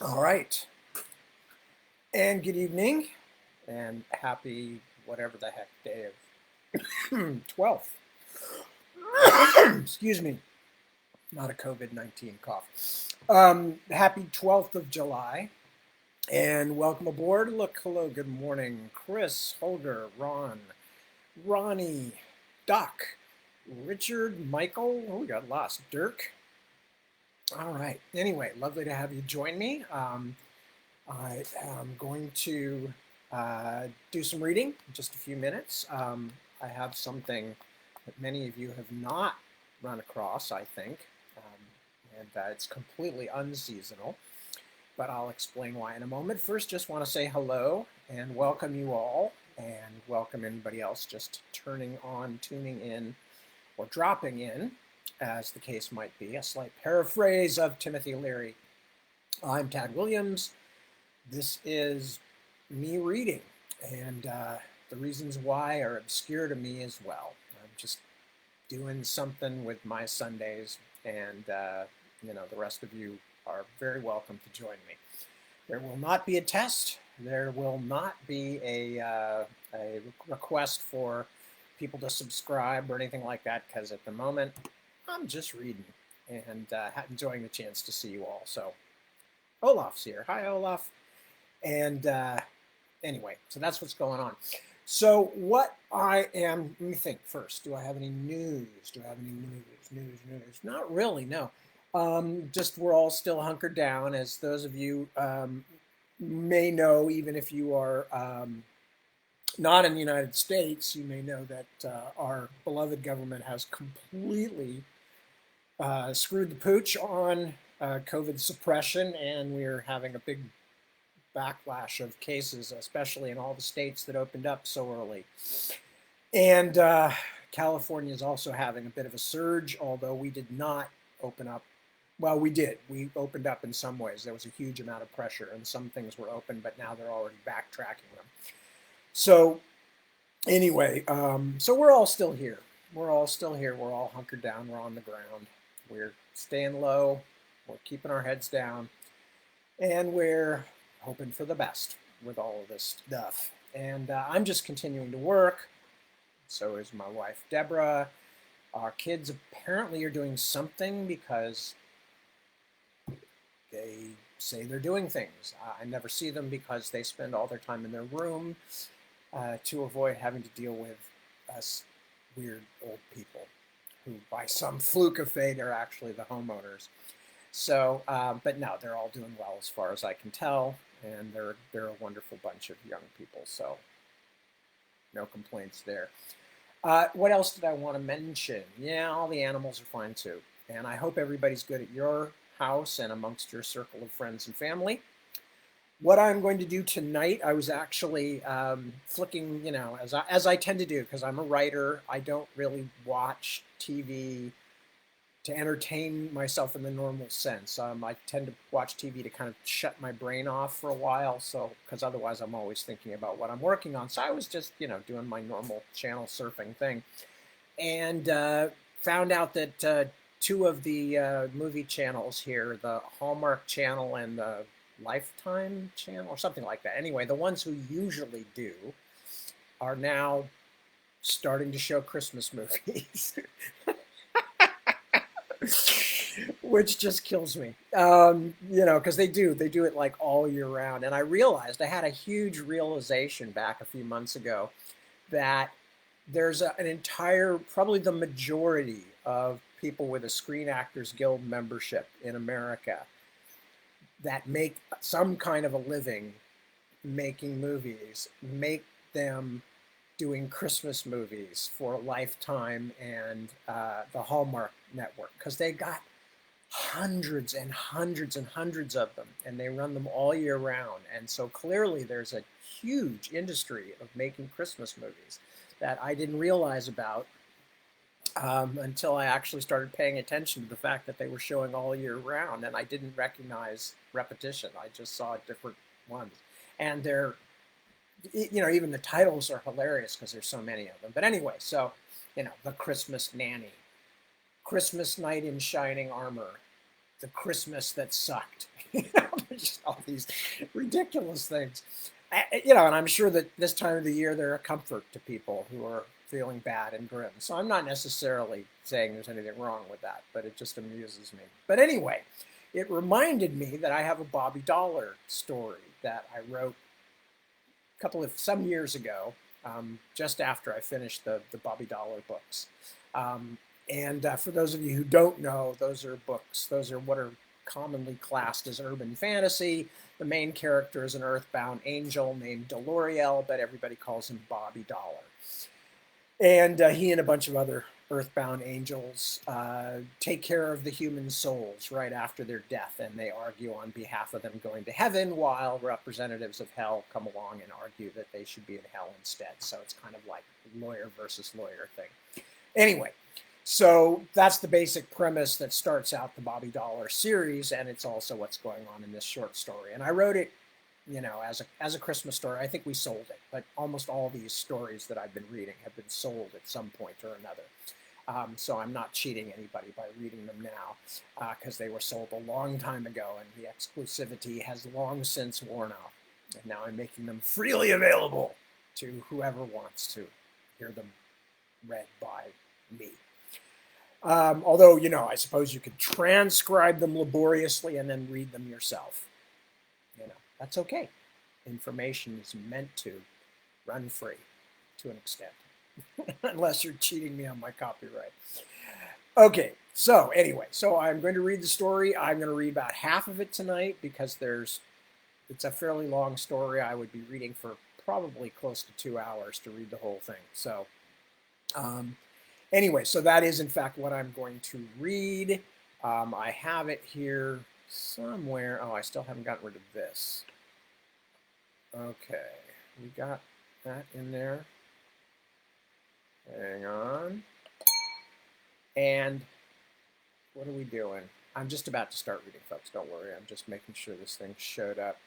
All right. And good evening and happy whatever the heck day of 12th. Excuse me. Not a COVID-19 cough. Happy 12th of July and welcome aboard. Look, hello, good morning. Chris, Holger, Ron, Ronnie, Doc, Richard, Michael. Oh, we got lost. Dirk. All right. Anyway, lovely to have you join me. I am going to do some reading in just a few minutes. I have something that many of you have not run across, I think, and it's completely unseasonal, but I'll explain why in a moment. First, just want to say hello and welcome you all, and welcome anybody else just turning on, tuning in, or dropping in, as the case might be. A slight paraphrase of Timothy Leary. I'm Tad Williams. This is me reading, and the reasons why are obscure to me as well. I'm just doing something with my Sundays, and the rest of you are very welcome to join me. There will not be a test. There will not be a request for people to subscribe or anything like that, because at the moment, I'm just reading and enjoying the chance to see you all. So Olaf's here. Hi, Olaf. And anyway, so that's what's going on. So what let me think first. Do I have any news? News? Not really, no. Just we're all still hunkered down, as those of you may know, even if you are not in the United States, you may know that our beloved government has completely screwed the pooch on COVID suppression, and we're having a big backlash of cases, especially in all the states that opened up so early. And California is also having a bit of a surge, although we did not open up. Well, we did. We opened up in some ways. There was a huge amount of pressure, and some things were open, but now they're already backtracking them. So anyway, so we're all still here. We're all still here. We're all hunkered down. We're on the ground. We're staying low. We're keeping our heads down. And we're hoping for the best with all of this stuff. And I'm just continuing to work. So is my wife, Deborah. Our kids apparently are doing something because they say they're doing things. I never see them because they spend all their time in their room to avoid having to deal with us weird old people who, by some fluke of fate, are actually the homeowners. So, but no, they're all doing well as far as I can tell, and they're a wonderful bunch of young people, so no complaints there. What else did I want to mention? Yeah, all the animals are fine too, and I hope everybody's good at your house and amongst your circle of friends and family. What I'm going to do tonight, I was actually flicking, as I tend to do, because I'm a writer. I don't really watch TV to entertain myself in the normal sense. I tend to watch TV to kind of shut my brain off for a while, so because otherwise I'm always thinking about what I'm working on. So I was just, doing my normal channel surfing thing, and found out that two of the movie channels here, the Hallmark channel and the Lifetime channel, or something like that. Anyway, the ones who usually do are now starting to show Christmas movies. Which just kills me, because they do it like all year round. And I had a huge realization back a few months ago that there's an entire, probably the majority of people with a Screen Actors Guild membership in America that make some kind of a living making movies, make them doing Christmas movies for Lifetime and the Hallmark Network, because they got hundreds and hundreds and hundreds of them, and they run them all year round. And so clearly there's a huge industry of making Christmas movies that I didn't realize about until I actually started paying attention to the fact that they were showing all year round, and I didn't recognize repetition. I just saw different ones, and they're, even the titles are hilarious because there's so many of them. But anyway, so, The Christmas Nanny, Christmas Night in Shining Armor, The Christmas That Sucked. There's just all these ridiculous things. And I'm sure that this time of the year they're a comfort to people who are feeling bad and grim. So I'm not necessarily saying there's anything wrong with that, but it just amuses me. But anyway, it reminded me that I have a Bobby Dollar story that I wrote some years ago, just after I finished the Bobby Dollar books. And for those of you who don't know, those are books. Those are what are commonly classed as urban fantasy. The main character is an earthbound angel named Deloriel, but everybody calls him Bobby Dollar. And he and a bunch of other earthbound angels take care of the human souls right after their death, and they argue on behalf of them going to heaven, while representatives of hell come along and argue that they should be in hell instead. So it's kind of like lawyer versus lawyer thing. Anyway, so that's the basic premise that starts out the Bobby Dollar series, and it's also what's going on in this short story. And I wrote it, as a Christmas story. I think we sold it, but almost all these stories that I've been reading have been sold at some point or another. So I'm not cheating anybody by reading them now, because they were sold a long time ago, and the exclusivity has long since worn off. And now I'm making them freely available to whoever wants to hear them read by me. Although, I suppose you could transcribe them laboriously and then read them yourself. That's okay. Information is meant to run free to an extent, unless you're cheating me on my copyright. Okay, so anyway, I'm going to read the story. I'm going to read about half of it tonight because it's a fairly long story. I would be reading for probably close to 2 hours to read the whole thing. So anyway, so that is in fact what I'm going to read. I have it here somewhere. Oh, I still haven't gotten rid of this. Okay, we got that in there. Hang on. And what are we doing? I'm just about to start reading, folks. Don't worry. I'm just making sure this thing showed up.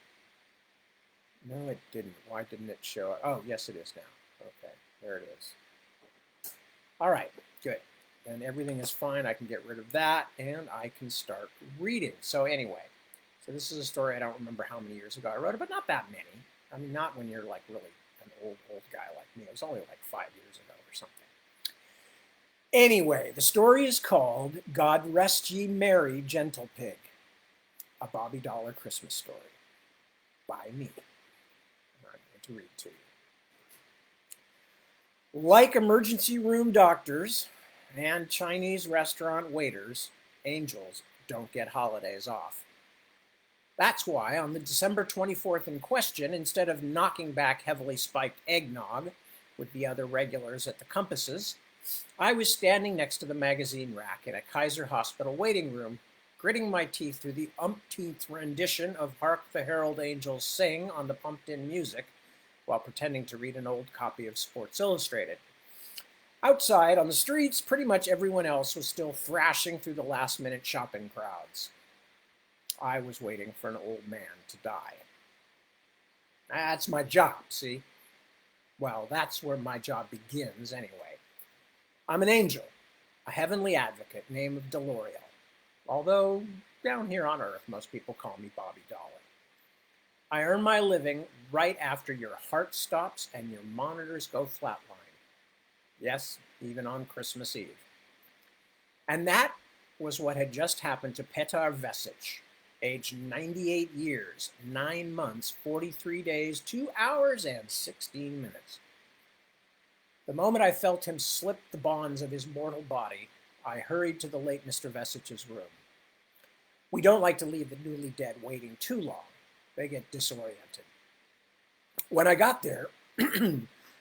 No, it didn't. Why didn't it show up? Oh, yes, it is now. Okay, there it is. All right, good. And everything is fine. I can get rid of that, and I can start reading. So anyway, this is a story I don't remember how many years ago I wrote it, but not that many. I mean, not when you're like really an old guy like me. It was only like 5 years ago or something. Anyway, the story is called God Rest Ye Merry Gentle Pig, a Bobby Dollar Christmas story by me. I'm going to read to you. Like emergency room doctors and Chinese restaurant waiters, angels don't get holidays off. That's why on the December 24th in question, instead of knocking back heavily spiked eggnog with the other regulars at the compasses, I was standing next to the magazine rack in a Kaiser Hospital waiting room, gritting my teeth through the umpteenth rendition of Hark the Herald Angels Sing on the pumped-in music, while pretending to read an old copy of Sports Illustrated. Outside, on the streets, pretty much everyone else was still thrashing through the last-minute shopping crowds. I was waiting for an old man to die. That's my job, see? Well, that's where my job begins, anyway. I'm an angel, a heavenly advocate named Deloriel, although down here on Earth, most people call me Bobby Dollar. I earn my living right after your heart stops and your monitors go flatline. Yes, even on Christmas Eve. And that was what had just happened to Petar Vesich, aged 98 years, 9 months, 43 days, 2 hours, and 16 minutes. The moment I felt him slip the bonds of his mortal body, I hurried to the late Mr. Vesich's room. We don't like to leave the newly dead waiting too long. They get disoriented. When I got there,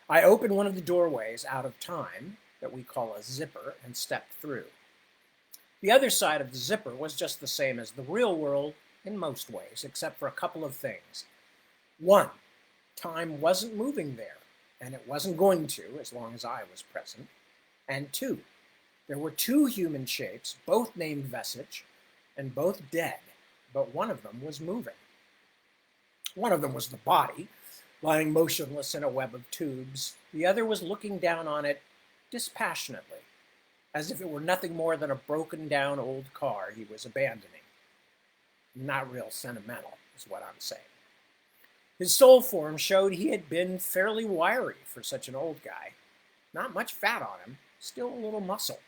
I opened one of the doorways out of time, that we call a zipper, and stepped through. The other side of the zipper was just the same as the real world in most ways, except for a couple of things. One, time wasn't moving there, and it wasn't going to as long as I was present. And two, there were two human shapes, both named Vesich, and both dead, but one of them was moving. One of them was the body, lying motionless in a web of tubes. The other was looking down on it dispassionately, as if it were nothing more than a broken down old car he was abandoning. Not real sentimental, is what I'm saying. His soul form showed he had been fairly wiry for such an old guy. Not much fat on him, still a little muscle.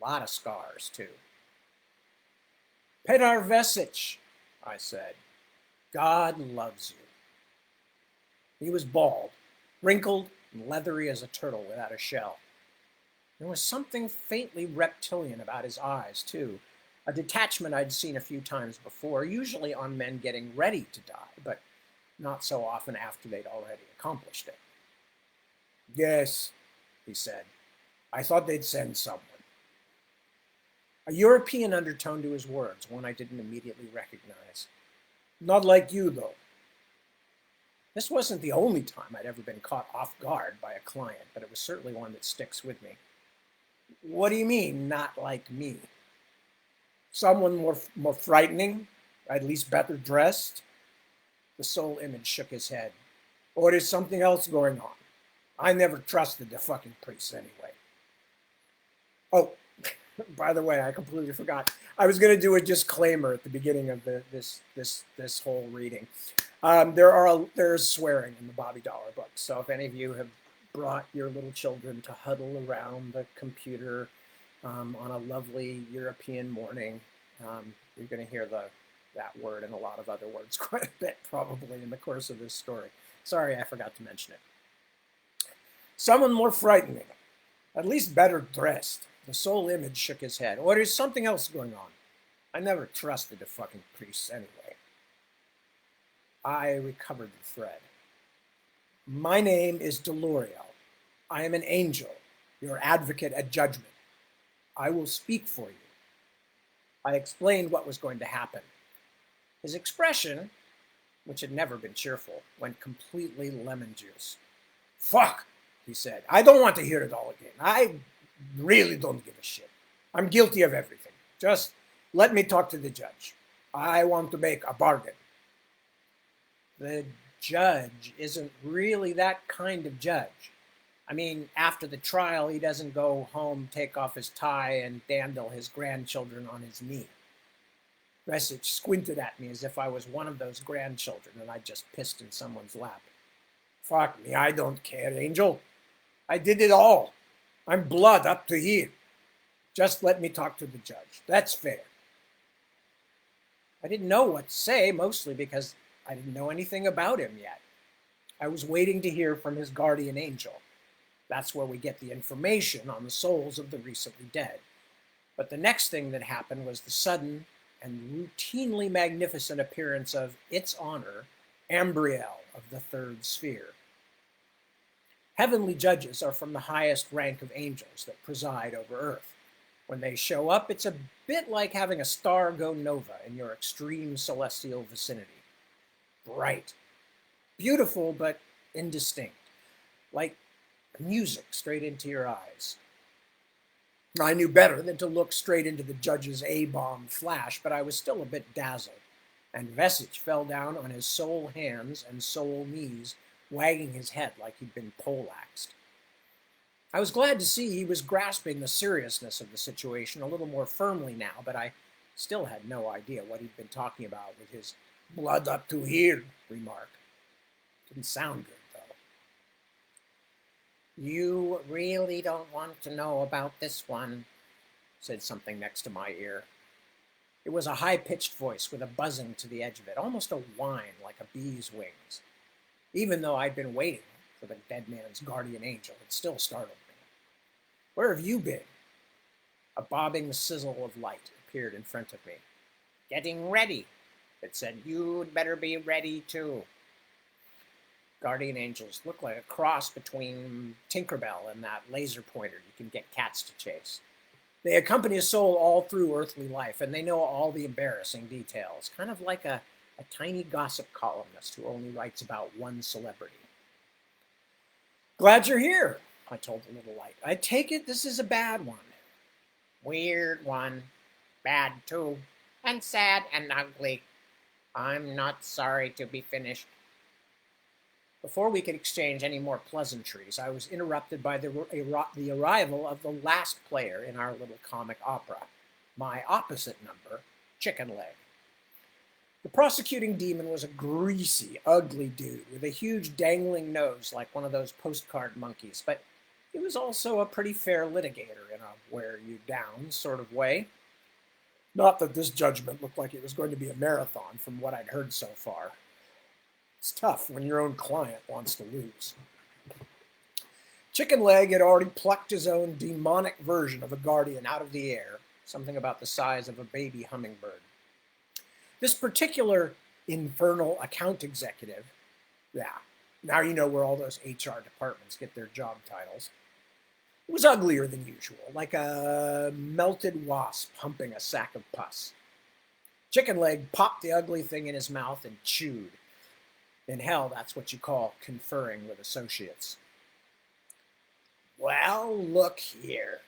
A lot of scars, too. Pedar Vesic, I said. God loves you. He was bald, wrinkled, and leathery as a turtle without a shell. There was something faintly reptilian about his eyes, too. A detachment I'd seen a few times before, usually on men getting ready to die, but not so often after they'd already accomplished it. Yes, he said. I thought they'd send someone. A European undertone to his words, one I didn't immediately recognize. Not like you, though. This wasn't the only time I'd ever been caught off guard by a client, but it was certainly one that sticks with me. What do you mean, not like me? Someone more frightening, at least better dressed? The soul image shook his head. Or there's something else going on. I never trusted the fucking priests anyway. Oh, by the way, I completely forgot. I was going to do a disclaimer at the beginning of this whole reading. There's swearing in the Bobby Dollar book. So if any of you have brought your little children to huddle around the computer on a lovely European morning, you're going to hear that word and a lot of other words quite a bit probably in the course of this story. Sorry, I forgot to mention it. Someone more frightening, at least better dressed. The soul image shook his head. Or there's something else going on. I never trusted the fucking priests anyway. I recovered the thread. My name is Delorio. I am an angel, your advocate at judgment. I will speak for you. I explained what was going to happen. His expression, which had never been cheerful, went completely lemon juice. Fuck, he said. I don't want to hear it all again. I really don't give a shit. I'm guilty of everything. Just let me talk to the judge. I want to make a bargain. The judge isn't really that kind of judge. I mean, after the trial, he doesn't go home, take off his tie, and dandle his grandchildren on his knee. Vesic squinted at me as if I was one of those grandchildren and I'd just pissed in someone's lap. Fuck me, I don't care, Angel. I did it all. I'm blood up to here. Just let me talk to the judge. That's fair. I didn't know what to say, mostly because I didn't know anything about him yet. I was waiting to hear from his guardian angel. That's where we get the information on the souls of the recently dead. But the next thing that happened was the sudden and routinely magnificent appearance of its honor, Ambriel of the third sphere. Heavenly judges are from the highest rank of angels that preside over earth. When they show up, it's a bit like having a star go nova in your extreme celestial vicinity. Bright, beautiful, but indistinct, like music straight into your eyes. I knew better than to look straight into the judge's A-bomb flash, but I was still a bit dazzled, and Vesic fell down on his soul hands and soul knees, wagging his head like he'd been poleaxed. I was glad to see he was grasping the seriousness of the situation a little more firmly now, but I still had no idea what he'd been talking about with his blood up to here remark. Didn't sound good, though. You really don't want to know about this one, said something next to my ear. It was a high-pitched voice with a buzzing to the edge of it, almost a whine like a bee's wings. Even though I'd been waiting for the dead man's guardian angel, it still startled me. Where have you been? A bobbing sizzle of light appeared in front of me. Getting ready, it said. You'd better be ready, too. Guardian angels look like a cross between Tinkerbell and that laser pointer you can get cats to chase. They accompany a soul all through earthly life, and they know all the embarrassing details, kind of like a tiny gossip columnist who only writes about one celebrity. Glad you're here, I told the little light. I take it this is a bad one. Weird one. Bad, too. And sad and ugly. I'm not sorry to be finished. Before we could exchange any more pleasantries, I was interrupted by the arrival of the last player in our little comic opera, my opposite number, Chicken Leg. The prosecuting demon was a greasy, ugly dude with a huge dangling nose like one of those postcard monkeys, but he was also a pretty fair litigator in a wear you down sort of way. Not that this judgment looked like it was going to be a marathon from what I'd heard so far. It's tough when your own client wants to lose. Chicken Leg had already plucked his own demonic version of a guardian out of the air, something about the size of a baby hummingbird. This particular infernal account executive, yeah, now you know where all those HR departments get their job titles, it was uglier than usual, like a melted wasp humping a sack of pus. Chicken Leg popped the ugly thing in his mouth and chewed. In hell, that's what you call conferring with associates. Well, look here.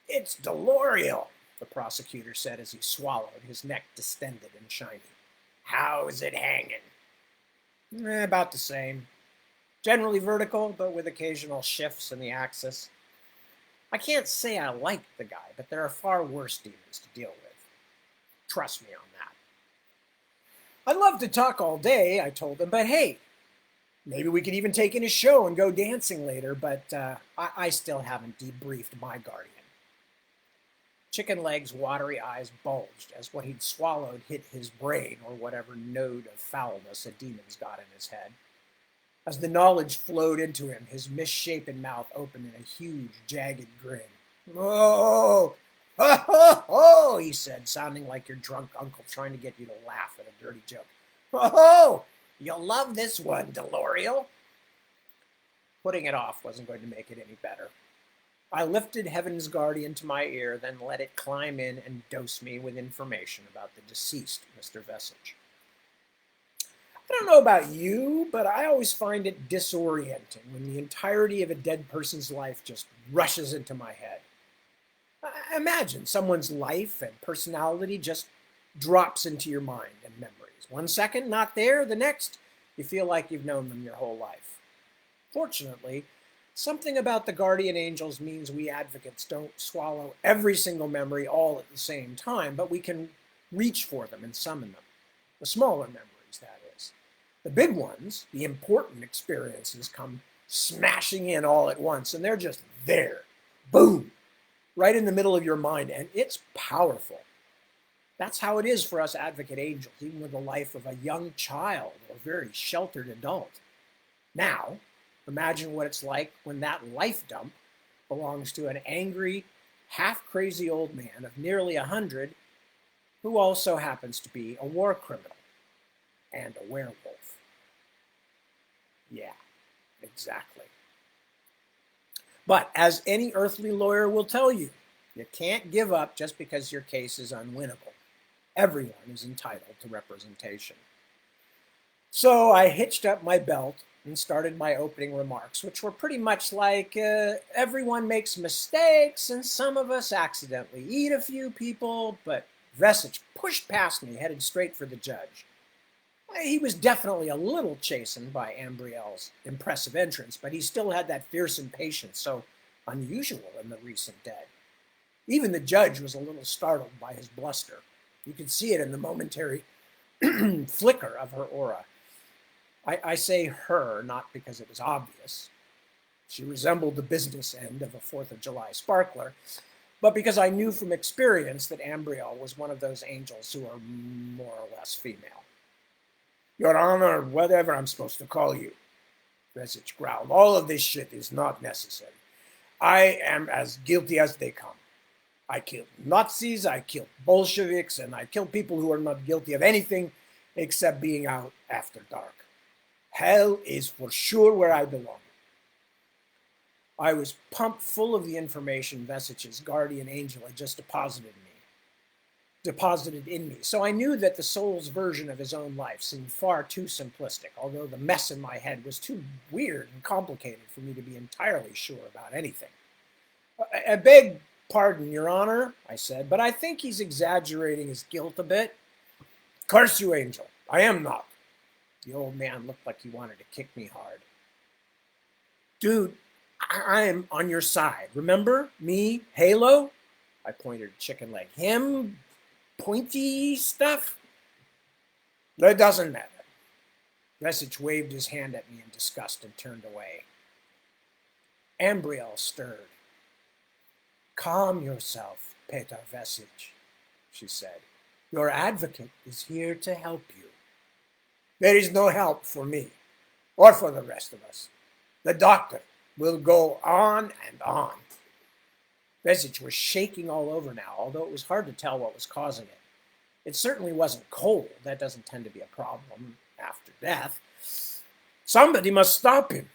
It's Delorial, the prosecutor said as he swallowed, his neck distended and shiny. How's it hanging? About the same. Generally vertical, but with occasional shifts in the axis. I can't say I like the guy, but there are far worse demons to deal with. Trust me on that. I'd love to talk all day, I told him, but hey, maybe we could even take in a show and go dancing later, but I still haven't debriefed my guardian. Chicken Leg's watery eyes bulged as what he'd swallowed hit his brain, or whatever node of foulness a demon's got in his head. As the knowledge flowed into him, his misshapen mouth opened in a huge, jagged grin. Oh, ho, ho, ho, he said, sounding like your drunk uncle trying to get you to laugh at a dirty joke. Oh, you'll love this one, Delorial. Putting it off wasn't going to make it any better. I lifted Heaven's Guardian to my ear, then let it climb in and dose me with information about the deceased Mr. Vesage. I don't know about you, but I always find it disorienting when the entirety of a dead person's life just rushes into my head. Imagine someone's life and personality just drops into your mind and memories. 1 second, not there. The next, you feel like you've known them your whole life. Fortunately, something about the guardian angels means we advocates don't swallow every single memory all at the same time, but we can reach for them and summon them. The smaller memories, that is. The big ones, the important experiences, come smashing in all at once, and they're just there. Boom! Right in the middle of your mind, and it's powerful. That's how it is for us advocate angels, even with the life of a young child or very sheltered adult. Now, imagine what it's like when that life dump belongs to an angry, half-crazy old man of nearly 100 who also happens to be a war criminal and a werewolf. Yeah, exactly. But as any earthly lawyer will tell you, you can't give up just because your case is unwinnable. Everyone is entitled to representation. So I hitched up my belt and started my opening remarks, which were pretty much like, everyone makes mistakes and some of us accidentally eat a few people, but Vesage pushed past me, headed straight for the judge. He was definitely a little chastened by Ambriel's impressive entrance, but he still had that fearsome patience so unusual in the recent dead. Even the judge was a little startled by his bluster. You could see it in the momentary flicker of her aura. I say her not because it was obvious. She resembled the business end of a 4th of July sparkler, but because I knew from experience that Ambriel was one of those angels who are more or less female. Your Honor, whatever I'm supposed to call you, Vesage growled. All of this shit is not necessary. I am as guilty as they come. I killed Nazis, I killed Bolsheviks, and I killed people who are not guilty of anything except being out after dark. Hell is for sure where I belong. I was pumped full of the information Vesage's guardian angel had just deposited in me. So I knew that the soul's version of his own life seemed far too simplistic, although the mess in my head was too weird and complicated for me to be entirely sure about anything. I beg pardon, Your Honor, I said, but I think he's exaggerating his guilt a bit. Curse you, angel. I am not. The old man looked like he wanted to kick me hard. Dude, I am on your side. Remember me, Halo? I pointed at Chicken Leg. Him, pointy stuff? That doesn't matter. Vesich waved his hand at me in disgust and turned away. Ambriel stirred. Calm yourself, Peter Vesich, she said. Your advocate is here to help you. There is no help for me, or for the rest of us. The doctor will go on and on. Vesich was shaking all over now, although it was hard to tell what was causing it. It certainly wasn't cold. That doesn't tend to be a problem after death. Somebody must stop him.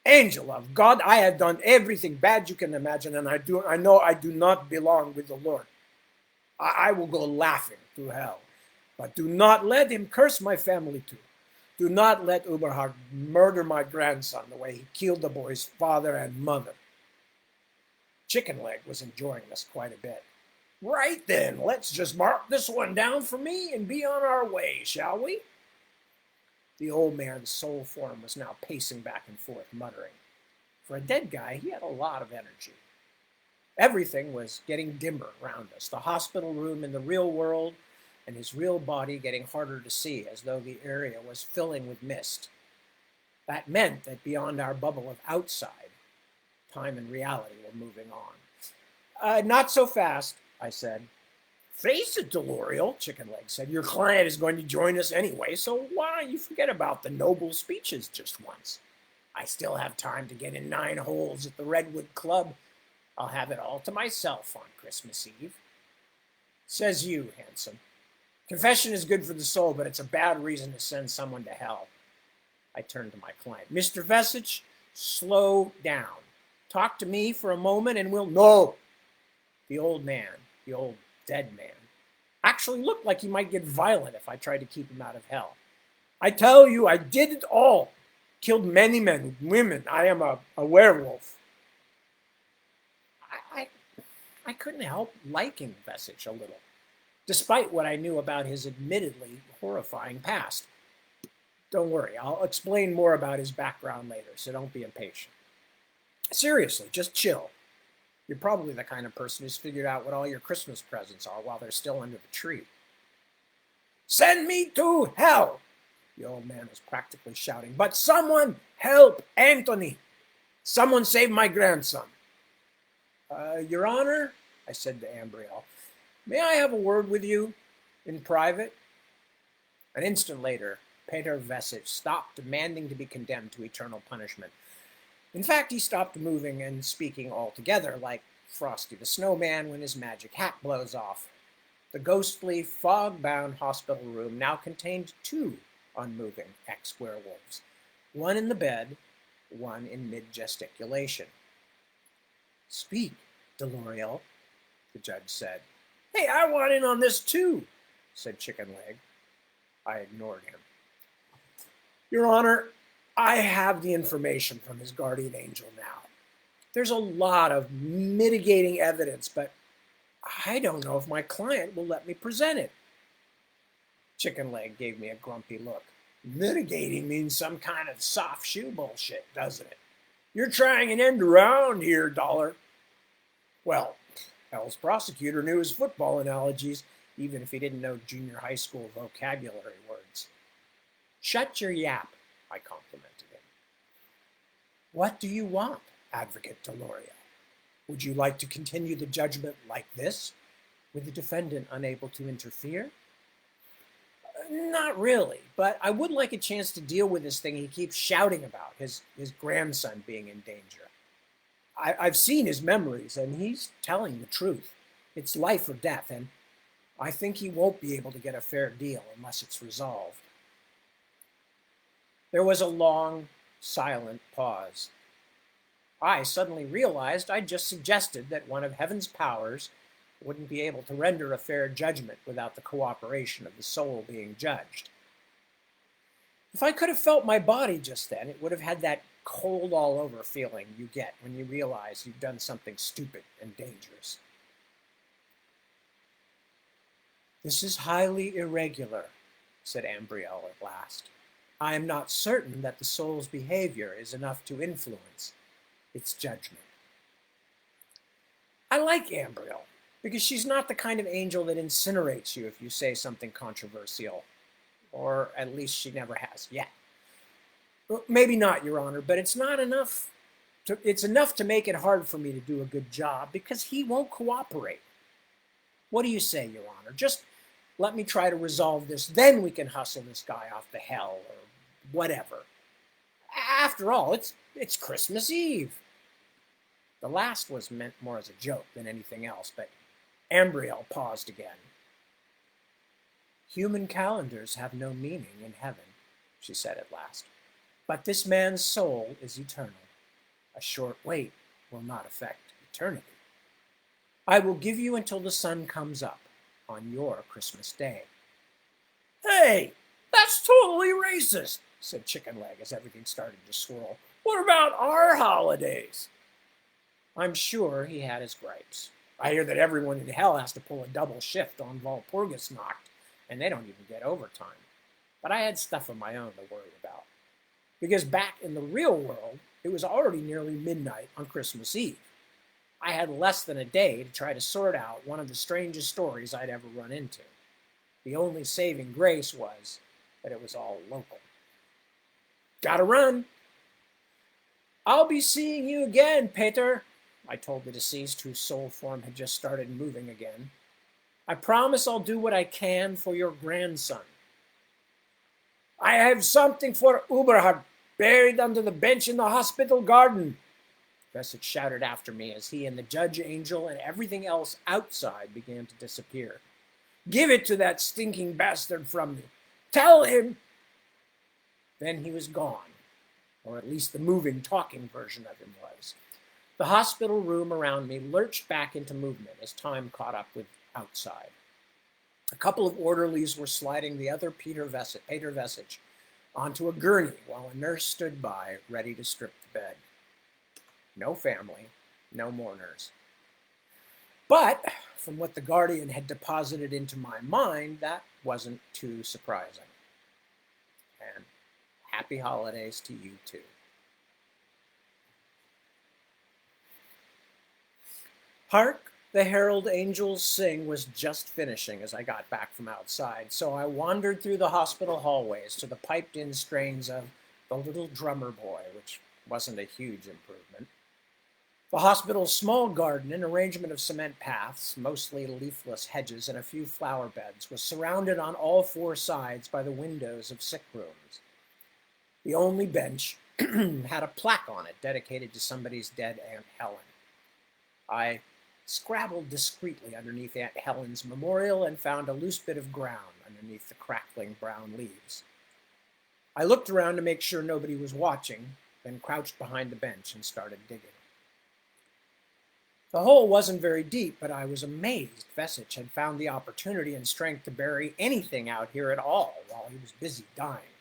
Angel of God, I have done everything bad you can imagine, and I know I do not belong with the Lord. I will go laughing through hell. But do not let him curse my family too. Do not let Uberhard murder my grandson the way he killed the boy's father and mother. Chicken Leg was enjoying this quite a bit. Right then, let's just mark this one down for me and be on our way, shall we? The old man's soul form was now pacing back and forth, muttering. For a dead guy, he had a lot of energy. Everything was getting dimmer around us, the hospital room in the real world, and his real body getting harder to see, as though the area was filling with mist. That meant that beyond our bubble of outside, time and reality were moving on. Not so fast, I said. Face it, Delorial, Chicken Leg said. Your client is going to join us anyway, so why don't you forget about the noble speeches just once? I still have time to get in 9 holes at the Redwood Club. I'll have it all to myself on Christmas Eve. Says you, handsome. Confession is good for the soul, but it's a bad reason to send someone to hell. I turned to my client. Mr. Vesich, slow down. Talk to me for a moment and we'll... No! The old man, the old dead man, actually looked like he might get violent if I tried to keep him out of hell. I tell you, I did it all. Killed many men, women. I am a werewolf. I couldn't help liking Vesich a little, despite what I knew about his admittedly horrifying past. Don't worry, I'll explain more about his background later, so don't be impatient. Seriously, just chill. You're probably the kind of person who's figured out what all your Christmas presents are while they're still under the tree. Send me to hell, the old man was practically shouting. But someone help Anthony. Someone save my grandson. Your Honor, I said to Ambriel, may I have a word with you in private? An instant later, Peter Vesich stopped demanding to be condemned to eternal punishment. In fact, he stopped moving and speaking altogether, like Frosty the Snowman when his magic hat blows off. The ghostly, fog-bound hospital room now contained 2 unmoving ex-werewolves, one in the bed, one in mid-gesticulation. Speak, Delorial, the judge said. Hey, I want in on this too, said Chicken Leg. I ignored him. Your Honor, I have the information from his guardian angel now. There's a lot of mitigating evidence, but I don't know if my client will let me present it. Chicken Leg gave me a grumpy look. Mitigating means some kind of soft shoe bullshit, doesn't it? You're trying an end around here, Dollar. Well, Hell's prosecutor knew his football analogies, even if he didn't know junior high school vocabulary words. Shut your yap, I complimented him. What do you want, Advocate Deloria? Would you like to continue the judgment like this, with the defendant unable to interfere? Not really, but I would like a chance to deal with this thing he keeps shouting about, his grandson being in danger. I've seen his memories, and he's telling the truth. It's life or death, and I think he won't be able to get a fair deal unless it's resolved. There was a long, silent pause. I suddenly realized I'd just suggested that one of heaven's powers wouldn't be able to render a fair judgment without the cooperation of the soul being judged. If I could have felt my body just then, it would have had that cold all over feeling you get when you realize you've done something stupid and dangerous. This is highly irregular, said Ambriel at last. I am not certain that the soul's behavior is enough to influence its judgment. I like Ambriel, because she's not the kind of angel that incinerates you if you say something controversial. or at least she never has yet. Well, maybe not, Your Honor, but it's not enough. It's enough to make it hard for me to do a good job because he won't cooperate. What do you say, Your Honor? Just let me try to resolve this, then we can hustle this guy off the hell or whatever. After all, it's Christmas Eve. The last was meant more as a joke than anything else, but Ambriel paused again. Human calendars have no meaning in heaven, she said at last. But this man's soul is eternal. A short wait will not affect eternity. I will give you until the sun comes up on your Christmas Day. Hey, that's totally racist, said Chicken Leg as everything started to swirl. What about our holidays? I'm sure he had his gripes. I hear that everyone in hell has to pull a double shift on Walpurgisnacht, and they don't even get overtime. But I had stuff of my own to worry about. Because back in the real world, it was already nearly midnight on Christmas Eve. I had less than a day to try to sort out one of the strangest stories I'd ever run into. The only saving grace was that it was all local. Gotta run. I'll be seeing you again, Peter, I told the deceased, whose soul form had just started moving again. I promise I'll do what I can for your grandson. I have something for Uberhard buried under the bench in the hospital garden, Vesich shouted after me as he and the judge angel and everything else outside began to disappear. Give it to that stinking bastard from me. Tell him. Then he was gone, or at least the moving, talking version of him was. The hospital room around me lurched back into movement as time caught up with outside. A couple of orderlies were sliding the other Peter Vesich onto a gurney while a nurse stood by, ready to strip the bed. No family, no mourners. But from what the Guardian had deposited into my mind, that wasn't too surprising. And happy holidays to you too. Hark, the herald angels sing was just finishing as I got back from outside, so I wandered through the hospital hallways to the piped-in strains of The Little Drummer Boy, which wasn't a huge improvement. The hospital's small garden, an arrangement of cement paths, mostly leafless hedges, and a few flower beds, was surrounded on all four sides by the windows of sick rooms. The only bench had a plaque on it dedicated to somebody's dead Aunt Helen. I scrabbled discreetly underneath Aunt Helen's memorial and found a loose bit of ground underneath the crackling brown leaves. I looked around to make sure nobody was watching, then crouched behind the bench and started digging. The hole wasn't very deep, but I was amazed Vesich had found the opportunity and strength to bury anything out here at all while he was busy dying.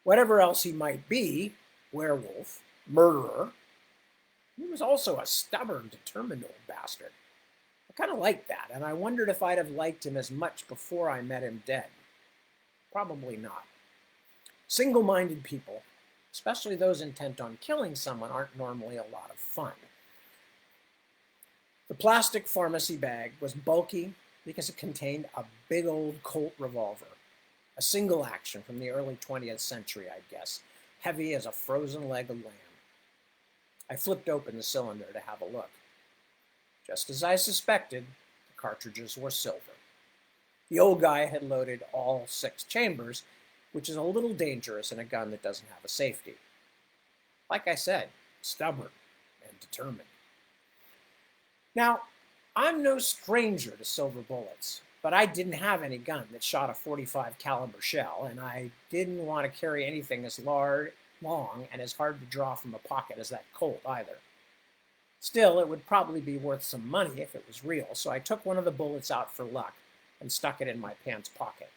Whatever else he might be, werewolf, murderer, he was also a stubborn, determined old bastard. I kind of liked that, and I wondered if I'd have liked him as much before I met him dead. Probably not. Single-minded people, especially those intent on killing someone, aren't normally a lot of fun. The plastic pharmacy bag was bulky because it contained a big old Colt revolver, a single action from the early 20th century, I'd guess, heavy as a frozen leg of lamb. I flipped open the cylinder to have a look. Just as I suspected, the cartridges were silver. The old guy had loaded all 6 chambers, which is a little dangerous in a gun that doesn't have a safety. Like I said, stubborn and determined. Now, I'm no stranger to silver bullets, but I didn't have any gun that shot a .45 caliber shell, and I didn't want to carry anything as long and as hard to draw from a pocket as that Colt either. Still, it would probably be worth some money if it was real, so I took one of the bullets out for luck and stuck it in my pants pocket.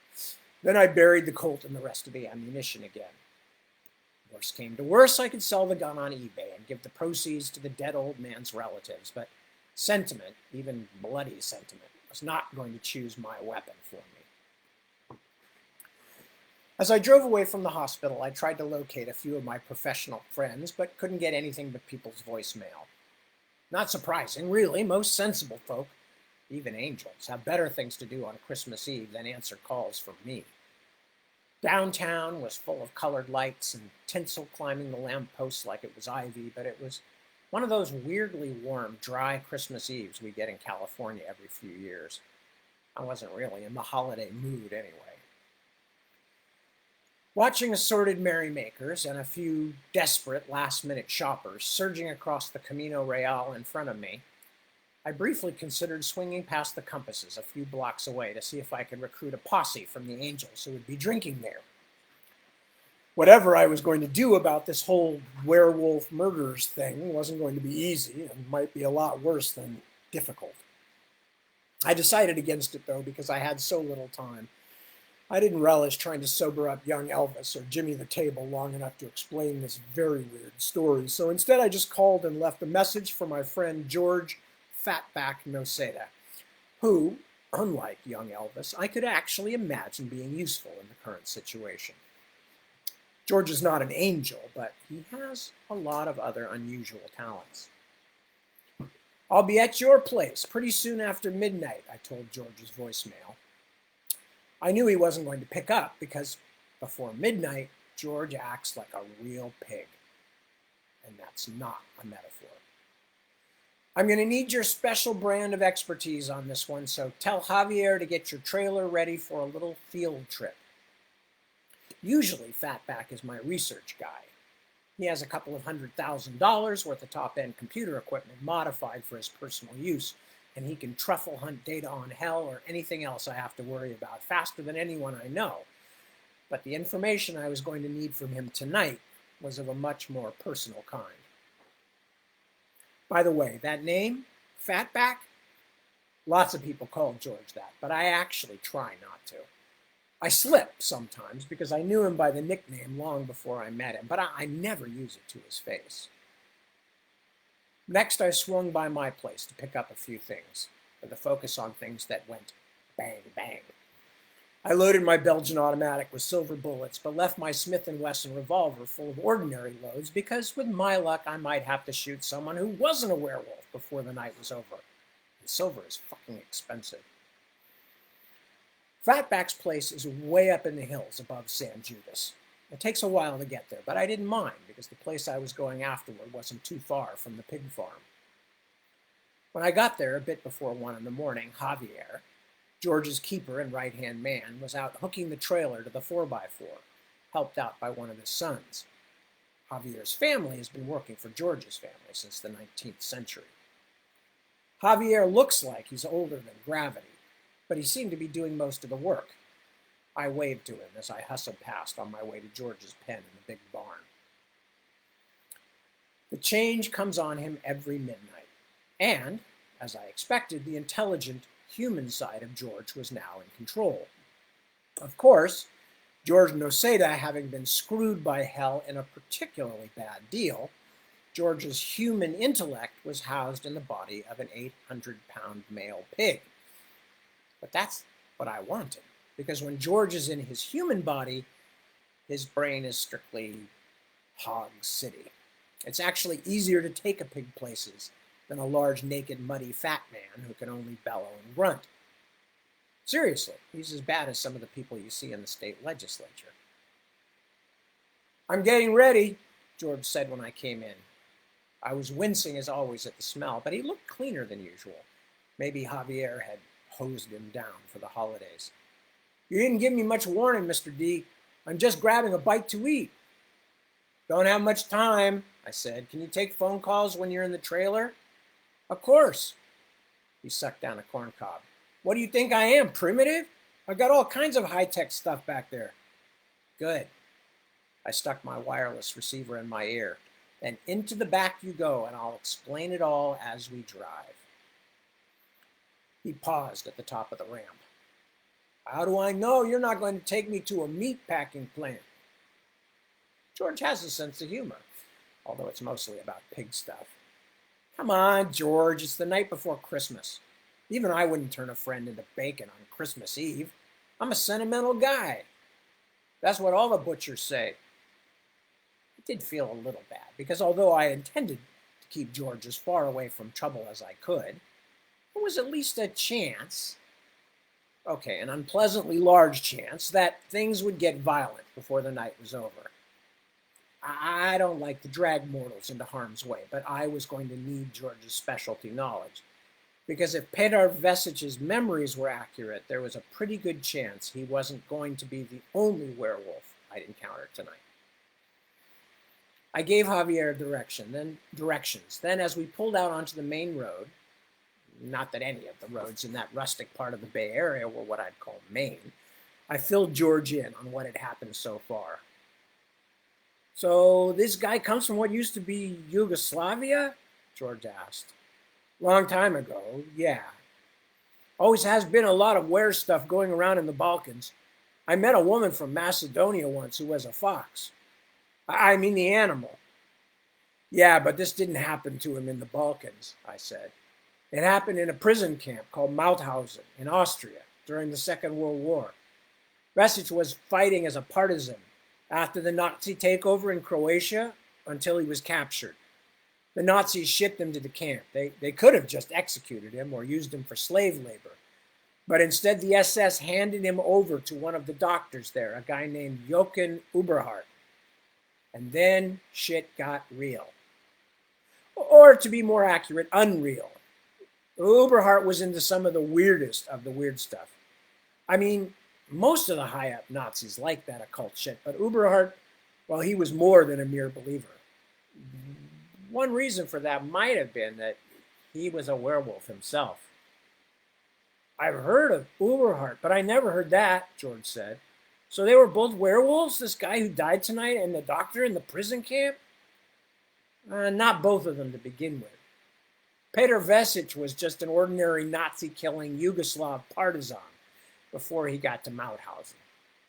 Then I buried the Colt and the rest of the ammunition again. Worst came to worse, I could sell the gun on eBay and give the proceeds to the dead old man's relatives, but sentiment, even bloody sentiment, was not going to choose my weapon for me. As I drove away from the hospital, I tried to locate a few of my professional friends, but couldn't get anything but people's voicemail. Not surprising, really. Most sensible folk, even angels, have better things to do on Christmas Eve than answer calls from me. Downtown was full of colored lights and tinsel climbing the lampposts like it was ivy, but it was one of those weirdly warm, dry Christmas Eves we get in California every few years. I wasn't really in the holiday mood anyway. Watching assorted merrymakers and a few desperate last-minute shoppers surging across the Camino Real in front of me, I briefly considered swinging past the compasses a few blocks away to see if I could recruit a posse from the Angels who would be drinking there. Whatever I was going to do about this whole werewolf murders thing wasn't going to be easy and might be a lot worse than difficult. I decided against it, though, because I had so little time. I didn't relish trying to sober up young Elvis or Jimmy the Table long enough to explain this very weird story, so instead I just called and left a message for my friend George Fatback Noseda, who, unlike young Elvis, I could actually imagine being useful in the current situation. George is not an angel, but he has a lot of other unusual talents. "I'll be at your place pretty soon after midnight," I told George's voicemail. I knew he wasn't going to pick up because before midnight, George acts like a real pig. And that's not a metaphor. "I'm going to need your special brand of expertise on this one, so tell Javier to get your trailer ready for a little field trip." Usually, Fatback is my research guy. He has a couple of $100,000 worth of top-end computer equipment modified for his personal use, and he can truffle hunt data on hell or anything else I have to worry about faster than anyone I know. But the information I was going to need from him tonight was of a much more personal kind. By the way, that name, Fatback, lots of people call George that, but I actually try not to. I slip sometimes because I knew him by the nickname long before I met him, but I never use it to his face. Next, I swung by my place to pick up a few things, with a focus on things that went bang, bang. I loaded my Belgian automatic with silver bullets, but left my Smith & Wesson revolver full of ordinary loads because, with my luck, I might have to shoot someone who wasn't a werewolf before the night was over. And silver is fucking expensive. Fatback's place is way up in the hills above San Judas. It takes a while to get there, but I didn't mind because the place I was going afterward wasn't too far from the pig farm. When I got there a bit before 1 in the morning, Javier, George's keeper and right-hand man, was out hooking the trailer to the 4x4, helped out by one of his sons. Javier's family has been working for George's family since the 19th century. Javier looks like he's older than gravity, but he seemed to be doing most of the work. I waved to him as I hustled past on my way to George's pen in the big barn. The change comes on him every midnight, and, as I expected, the intelligent, human side of George was now in control. Of course, George Noseda having been screwed by hell in a particularly bad deal, George's human intellect was housed in the body of an 800-pound male pig. But that's what I wanted, because when George is in his human body, his brain is strictly hog city. It's actually easier to take a pig places than a large, naked, muddy, fat man who can only bellow and grunt. Seriously, he's as bad as some of the people you see in the state legislature. "I'm getting ready," George said when I came in. I was wincing as always at the smell, but he looked cleaner than usual. Maybe Javier had hosed him down for the holidays. "You didn't give me much warning, Mr. D. I'm just grabbing a bite to eat." "Don't have much time," I said. "Can you take phone calls when you're in the trailer?" "Of course." He sucked down a corn cob. "What do you think I am, primitive? I've got all kinds of high-tech stuff back there." "Good." I stuck my wireless receiver in my ear. "Then into the back you go, and I'll explain it all as we drive." He paused at the top of the ramp. "How do I know you're not going to take me to a meat packing plant?" George has a sense of humor, although it's mostly about pig stuff. "Come on, George, it's the night before Christmas. Even I wouldn't turn a friend into bacon on Christmas Eve. I'm a sentimental guy. That's what all the butchers say." It did feel a little bad, because although I intended to keep George as far away from trouble as I could, there was at least a chance. Okay, an unpleasantly large chance that things would get violent before the night was over. I don't like to drag mortals into harm's way, but I was going to need George's specialty knowledge. Because if Petar Vesic's memories were accurate, there was a pretty good chance he wasn't going to be the only werewolf I'd encounter tonight. I gave Javier directions. Then, as we pulled out onto the main road, not that any of the roads in that rustic part of the Bay Area were what I'd call Maine, I filled George in on what had happened so far. So this guy comes from what used to be Yugoslavia? George asked. Long time ago, yeah. Always has been a lot of were stuff going around in the Balkans. I met a woman from Macedonia once who was a fox. I mean the animal. Yeah, but this didn't happen to him in the Balkans, I said. It happened in a prison camp called Mauthausen in Austria during the Second World War. Vesic was fighting as a partisan after the Nazi takeover in Croatia until he was captured. The Nazis shipped him to the camp. They could have just executed him or used him for slave labor. But instead, the SS handed him over to one of the doctors there, a guy named Jochen Uberhardt. And then shit got real. Or to be more accurate, unreal. Uberhardt was into some of the weirdest of the weird stuff. I mean, most of the high-up Nazis liked that occult shit, but Uberhardt, well, he was more than a mere believer. One reason for that might have been that he was a werewolf himself. I've heard of Uberhardt, but I never heard that, George said. So they were both werewolves, this guy who died tonight and the doctor in the prison camp? Not both of them to begin with. Petar Vesic was just an ordinary Nazi-killing Yugoslav partisan before he got to Mauthausen.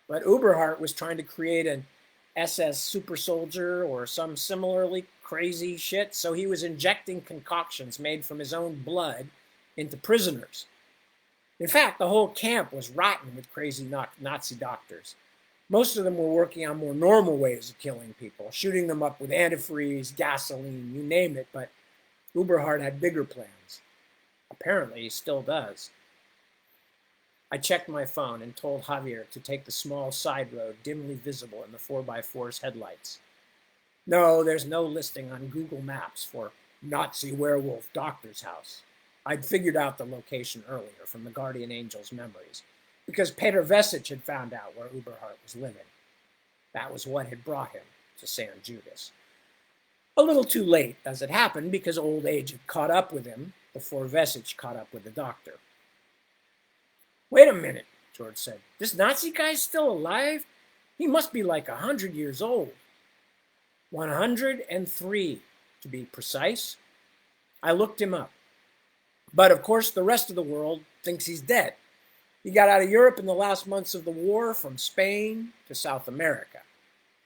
But Uberhardt was trying to create an SS super soldier or some similarly crazy shit, so he was injecting concoctions made from his own blood into prisoners. In fact, the whole camp was rotten with crazy Nazi doctors. Most of them were working on more normal ways of killing people, shooting them up with antifreeze, gasoline, you name it, but Uberhardt had bigger plans. Apparently, he still does. I checked my phone and told Javier to take the small side road dimly visible in the 4x4's headlights. No, there's no listing on Google Maps for Nazi werewolf doctor's house. I'd figured out the location earlier from the guardian angel's memories, because Petar Vesic had found out where Uberhardt was living. That was what had brought him to San Judas. A little too late, as it happened, because old age had caught up with him before Vesic caught up with the doctor. Wait a minute, George said. This Nazi guy's still alive? He must be like 100 years old. 103, to be precise. I looked him up. But of course, the rest of the world thinks he's dead. He got out of Europe in the last months of the war from Spain to South America.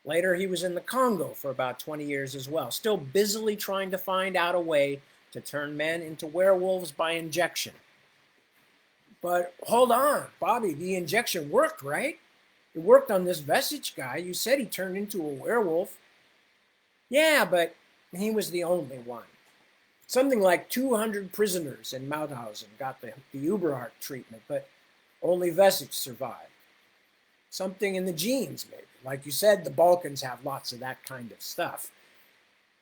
Later, he was in the Congo for about 20 years as well, still busily trying to find out a way to turn men into werewolves by injection. But hold on, Bobby, the injection worked, right? It worked on this Vesic guy. You said he turned into a werewolf. Yeah, but he was the only one. Something like 200 prisoners in Mauthausen got the Uberhardt treatment, but only Vesic survived. Something in the genes, maybe. Like you said, the Balkans have lots of that kind of stuff.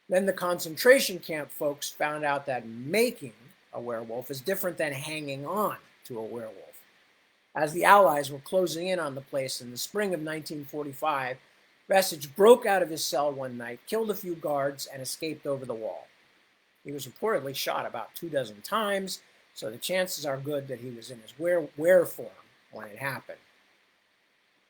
Then the concentration camp folks found out that making a werewolf is different than hanging on to a werewolf. As the Allies were closing in on the place in the spring of 1945, Vesic broke out of his cell one night, killed a few guards, and escaped over the wall. He was reportedly shot about 24 times, so the chances are good that he was in his were form when it happened.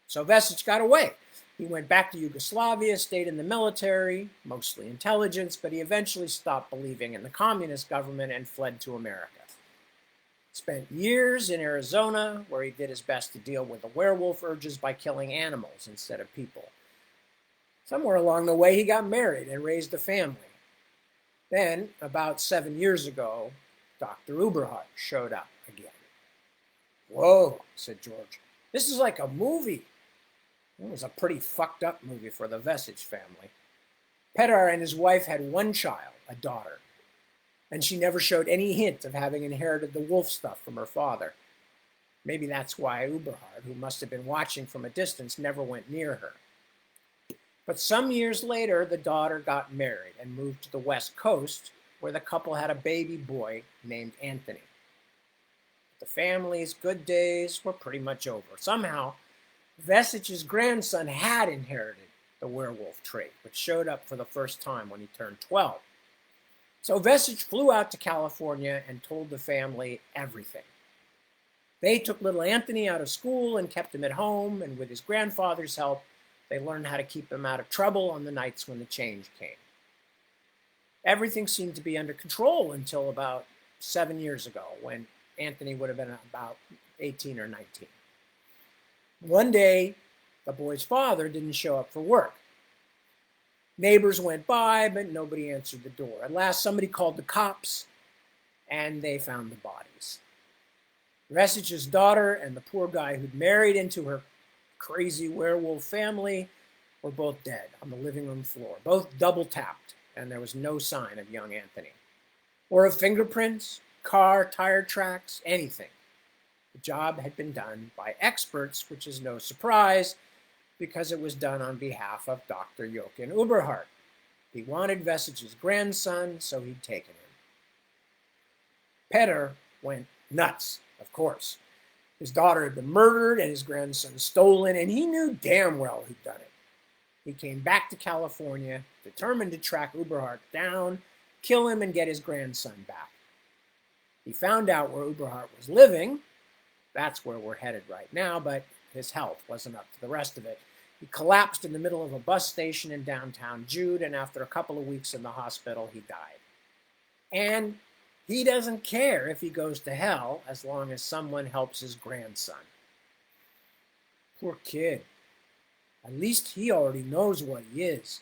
So Vesic got away. He went back to Yugoslavia, stayed in the military, mostly intelligence, but he eventually stopped believing in the communist government and fled to America. Spent years in Arizona, where he did his best to deal with the werewolf urges by killing animals instead of people. Somewhere along the way, he got married and raised a family. Then, about 7 years ago, Dr. Uberhardt showed up again. Whoa, said George. This is like a movie. It was a pretty fucked up movie for the Vesic family. Petar and his wife had one child, a daughter, and she never showed any hint of having inherited the wolf stuff from her father. Maybe that's why Uberhard, who must have been watching from a distance, never went near her. But some years later, the daughter got married and moved to the West Coast, where the couple had a baby boy named Anthony. The family's good days were pretty much over. Somehow, Vesich's grandson had inherited the werewolf trait, which showed up for the first time when he turned 12. So Vesich flew out to California and told the family everything. They took little Anthony out of school and kept him at home, and with his grandfather's help, they learned how to keep him out of trouble on the nights when the change came. Everything seemed to be under control until about 7 years ago, when Anthony would have been about 18 or 19. One day, the boy's father didn't show up for work. Neighbors went by, but nobody answered the door. At last, somebody called the cops, and they found the bodies. Vesich's daughter and the poor guy who'd married into her crazy werewolf family were both dead on the living room floor, both double tapped, and there was no sign of young Anthony. Or of fingerprints, car, tire tracks, anything. The job had been done by experts, which is no surprise, because it was done on behalf of Dr. Jochen Uberhardt. He wanted Vesich's grandson, so he'd taken him. Petter went nuts, of course. His daughter had been murdered and his grandson stolen, and he knew damn well who'd done it. He came back to California, determined to track Uberhardt down, kill him, and get his grandson back. He found out where Uberhardt was living. That's where we're headed right now, but his health wasn't up to the rest of it. He collapsed in the middle of a bus station in downtown Jude, and after a couple of weeks in the hospital, he died. And he doesn't care if he goes to hell as long as someone helps his grandson. Poor kid. At least he already knows what he is.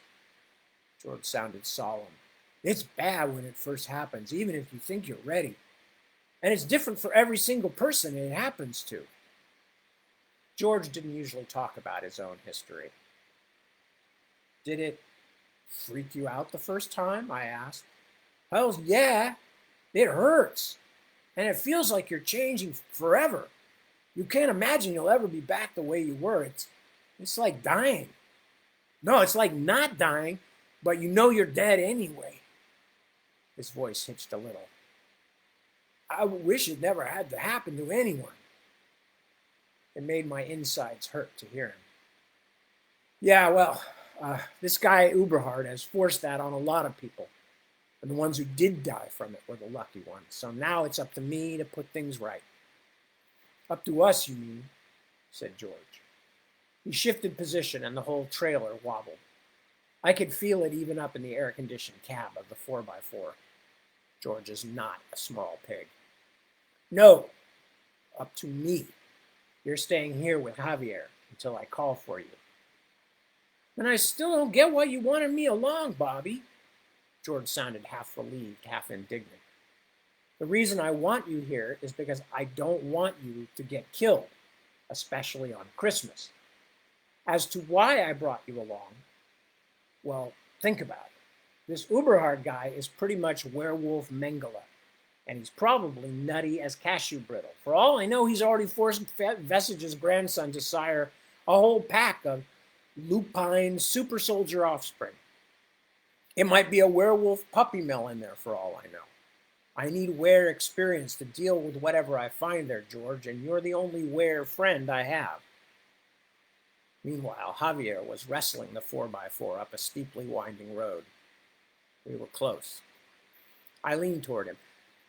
George sounded solemn. It's bad when it first happens, even if you think you're ready. And it's different for every single person it happens to. George didn't usually talk about his own history. Did it freak you out the first time? I asked. Well, yeah. It hurts. And it feels like you're changing forever. You can't imagine you'll ever be back the way you were. It's like dying. No, it's like not dying, but you know you're dead anyway. His voice hitched a little. I wish it never had to happen to anyone. It made my insides hurt to hear him. Yeah, well, this guy Uberhard has forced that on a lot of people. And the ones who did die from it were the lucky ones. So now it's up to me to put things right. Up to us, you mean, said George. He shifted position and the whole trailer wobbled. I could feel it even up in the air-conditioned cab of the 4x4. George is not a small pig. No, up to me. You're staying here with Javier until I call for you. And I still don't get why you wanted me along, Bobby. George sounded half relieved, half indignant. The reason I want you here is because I don't want you to get killed, especially on Christmas. As to why I brought you along, well, think about it. This Uberhard guy is pretty much werewolf Mengele, and he's probably nutty as cashew brittle. For all I know, he's already forced Vesich's grandson to sire a whole pack of lupine super soldier offspring. It might be a werewolf puppy mill in there for all I know. I need were experience to deal with whatever I find there, George, and you're the only were friend I have. Meanwhile, Javier was wrestling the 4x4 up a steeply winding road. We were close. I leaned toward him.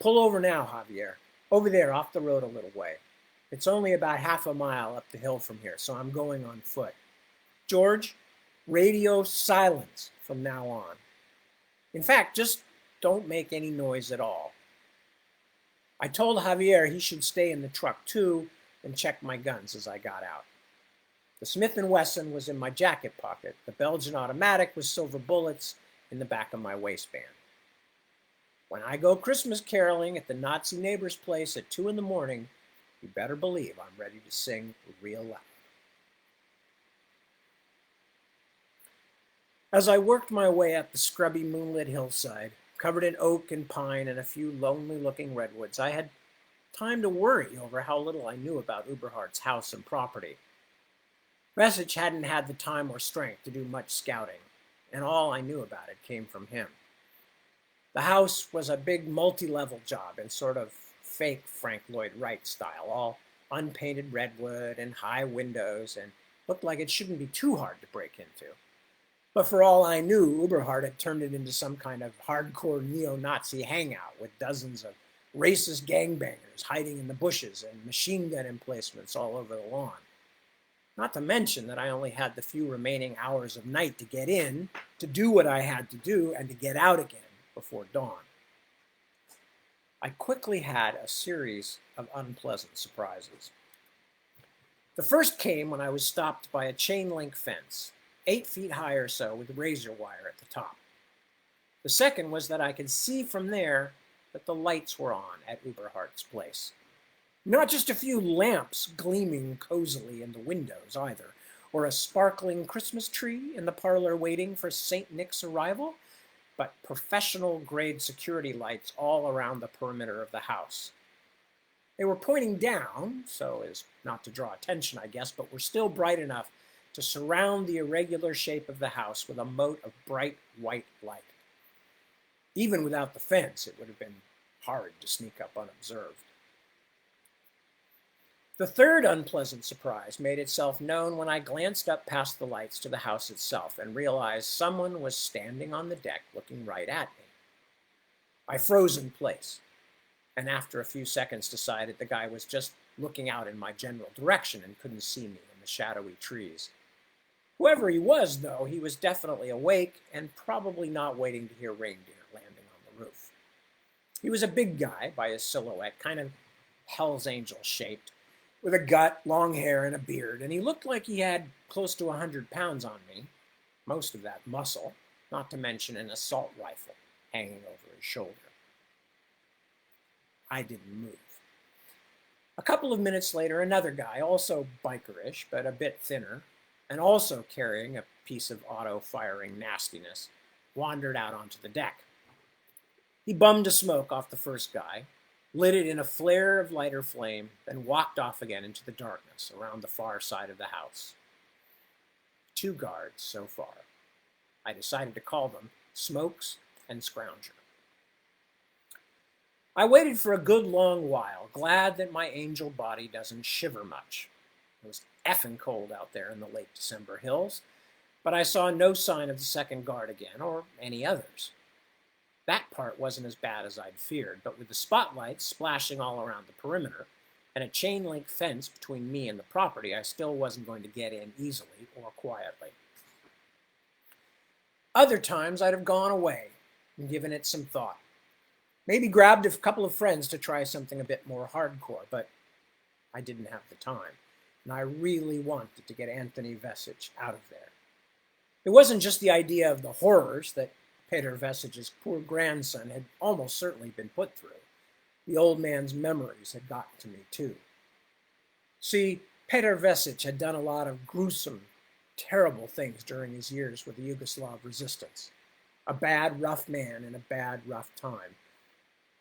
Pull over now, Javier. Over there, off the road a little way. It's only about half a mile up the hill from here, so I'm going on foot. George, radio silence from now on. In fact, just don't make any noise at all. I told Javier he should stay in the truck too and check my guns as I got out. The Smith & Wesson was in my jacket pocket. The Belgian automatic with silver bullets in the back of my waistband. When I go Christmas caroling at the Nazi neighbor's place at 2 a.m, you better believe I'm ready to sing real loud. As I worked my way up the scrubby moonlit hillside, covered in oak and pine and a few lonely-looking redwoods, I had time to worry over how little I knew about Uberhardt's house and property. Vesich hadn't had the time or strength to do much scouting, and all I knew about it came from him. The house was a big multi-level job in sort of fake Frank Lloyd Wright style, all unpainted redwood and high windows, and looked like it shouldn't be too hard to break into. But for all I knew, Uberhardt had turned it into some kind of hardcore neo-Nazi hangout with dozens of racist gangbangers hiding in the bushes and machine gun emplacements all over the lawn. Not to mention that I only had the few remaining hours of night to get in, to do what I had to do, and to get out again before dawn. I quickly had a series of unpleasant surprises. The first came when I was stopped by a chain link fence, 8 feet high or so, with razor wire at the top. The second was that I could see from there that the lights were on at Uberhardt's place. Not just a few lamps gleaming cozily in the windows either, or a sparkling Christmas tree in the parlor waiting for St. Nick's arrival, but professional-grade security lights all around the perimeter of the house. They were pointing down, so as not to draw attention, I guess, but were still bright enough to surround the irregular shape of the house with a moat of bright white light. Even without the fence, it would have been hard to sneak up unobserved. The third unpleasant surprise made itself known when I glanced up past the lights to the house itself and realized someone was standing on the deck looking right at me. I froze in place, and after a few seconds decided the guy was just looking out in my general direction and couldn't see me in the shadowy trees. Whoever he was, though, he was definitely awake and probably not waiting to hear reindeer landing on the roof. He was a big guy by his silhouette, kind of Hell's Angel shaped, with a gut, long hair, and a beard, and he looked like he had close to 100 pounds on me, most of that muscle, not to mention an assault rifle hanging over his shoulder. I didn't move. A couple of minutes later, another guy, also bikerish, but a bit thinner, and also carrying a piece of auto-firing nastiness, wandered out onto the deck. He bummed a smoke off the first guy, lit it in a flare of lighter flame, then walked off again into the darkness around the far side of the house. 2 guards so far. I decided to call them Smokes and Scrounger. I waited for a good long while, glad that my angel body doesn't shiver much. It was effing cold out there in the late December hills, but I saw no sign of the second guard again, or any others. That part wasn't as bad as I'd feared, but with the spotlights splashing all around the perimeter and a chain link fence between me and the property, I still wasn't going to get in easily or quietly. Other times I'd have gone away and given it some thought. Maybe grabbed a couple of friends to try something a bit more hardcore, but I didn't have the time, and I really wanted to get Anthony Vesich out of there. It wasn't just the idea of the horrors that Peter Vesich's poor grandson had almost certainly been put through. The old man's memories had gotten to me, too. See, Peter Vesich had done a lot of gruesome, terrible things during his years with the Yugoslav resistance. A bad, rough man in a bad, rough time.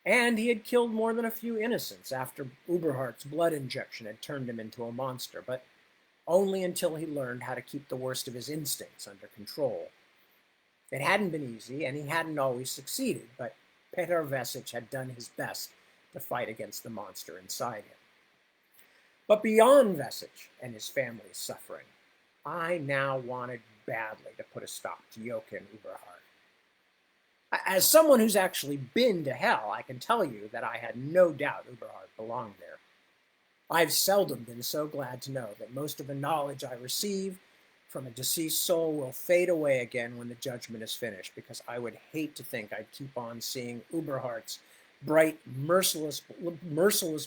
And he had killed more than a few innocents after Uberhardt's blood injection had turned him into a monster, but only until he learned how to keep the worst of his instincts under control. It hadn't been easy, and he hadn't always succeeded, but Peter Vesich had done his best to fight against the monster inside him. But beyond Vesich and his family's suffering, I now wanted badly to put a stop to Jochen Uberhardt. As someone who's actually been to hell, I can tell you that I had no doubt Uberhardt belonged there. I've seldom been so glad to know that most of the knowledge I receive from a deceased soul will fade away again when the judgment is finished, because I would hate to think I'd keep on seeing Uberhardt's bright, merciless